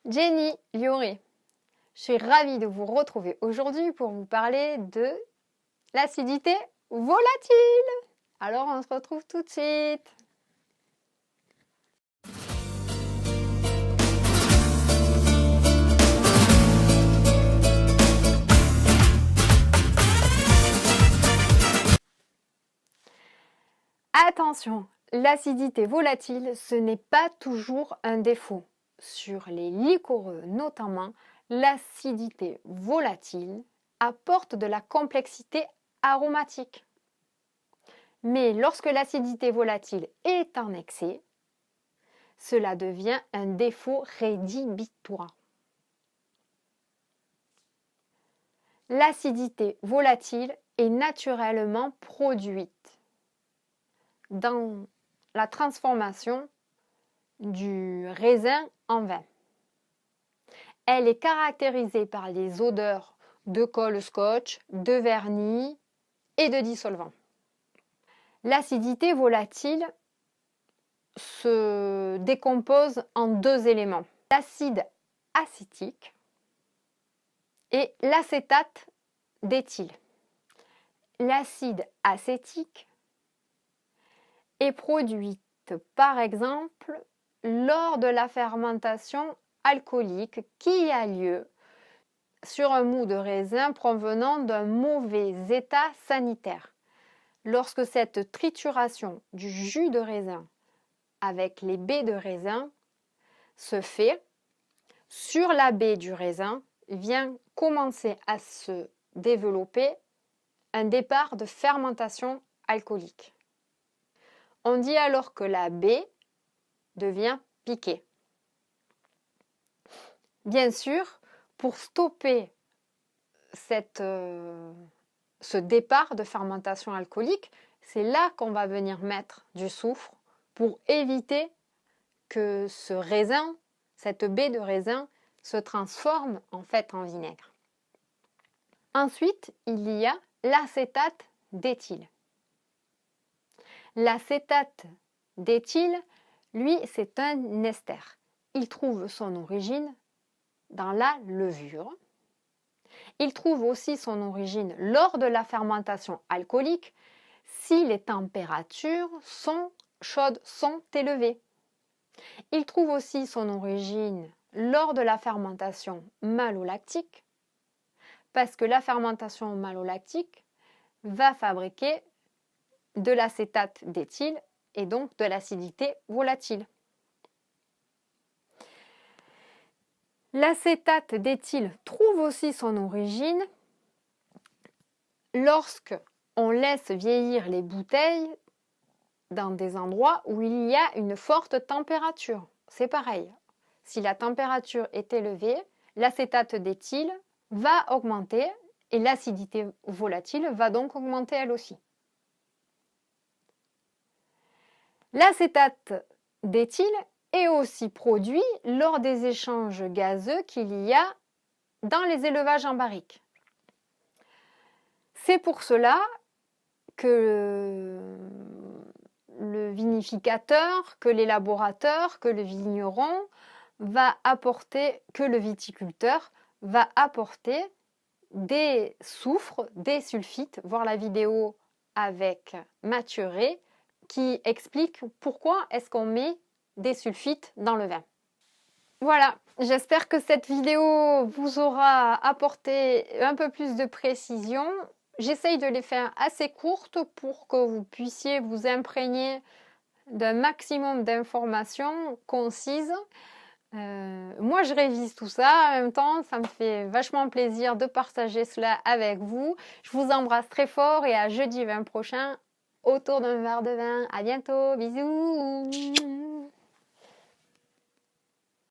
Jenny Lioré. Je suis ravie de vous retrouver aujourd'hui pour vous parler de l'acidité volatile. Alors on se retrouve tout de suite. Attention, l'acidité volatile, ce n'est pas toujours un défaut. Sur les liquoreux notamment, l'acidité volatile apporte de la complexité aromatique. Mais lorsque l'acidité volatile est en excès, cela devient un défaut rédhibitoire. L'acidité volatile est naturellement produite dans la transformation du raisin en vin. Elle est caractérisée par les odeurs de colle scotch, de vernis et de dissolvant. L'acidité volatile se décompose en deux éléments, l'acide acétique et l'acétate d'éthyle. L'acide acétique est produite par exemple lors de la fermentation alcoolique qui a lieu sur un mou de raisin provenant d'un mauvais état sanitaire. Lorsque cette trituration du jus de raisin avec les baies de raisin se fait, sur la baie du raisin vient commencer à se développer un départ de fermentation alcoolique. On dit alors que la baie devient piquée. Bien sûr, pour stopper ce départ de fermentation alcoolique, c'est là qu'on va venir mettre du soufre pour éviter que ce raisin, cette baie de raisin, se transforme en fait en vinaigre. Ensuite, il y a l'acétate d'éthyle. L'acétate d'éthyle, lui, c'est un ester. Il trouve son origine dans la levure. Il trouve aussi son origine lors de la fermentation alcoolique si les températures sont chaudes, sont élevées. Il trouve aussi son origine lors de la fermentation malolactique parce que la fermentation malolactique va fabriquer de l'acétate d'éthyle et donc de l'acidité volatile. L'acétate d'éthyle trouve aussi son origine lorsque on laisse vieillir les bouteilles dans des endroits où il y a une forte température. C'est pareil. Si la température est élevée, l'acétate d'éthyle va augmenter et l'acidité volatile va donc augmenter elle aussi. L'acétate d'éthyle est aussi produit lors des échanges gazeux qu'il y a dans les élevages en barrique. C'est pour cela que le vinificateur, que l'élaborateur, que le vigneron va apporter, que le viticulteur va apporter des soufres, des sulfites, voir la vidéo avec Mathuré qui explique pourquoi est-ce qu'on met des sulfites dans le vin. Voilà, j'espère que cette vidéo vous aura apporté un peu plus de précision. J'essaye de les faire assez courtes pour que vous puissiez vous imprégner d'un maximum d'informations concises. Moi, je révise tout ça. En même temps, ça me fait vachement plaisir de partager cela avec vous. Je vous embrasse très fort et à jeudi 20 prochain autour d'un verre de vin. À bientôt, bisous.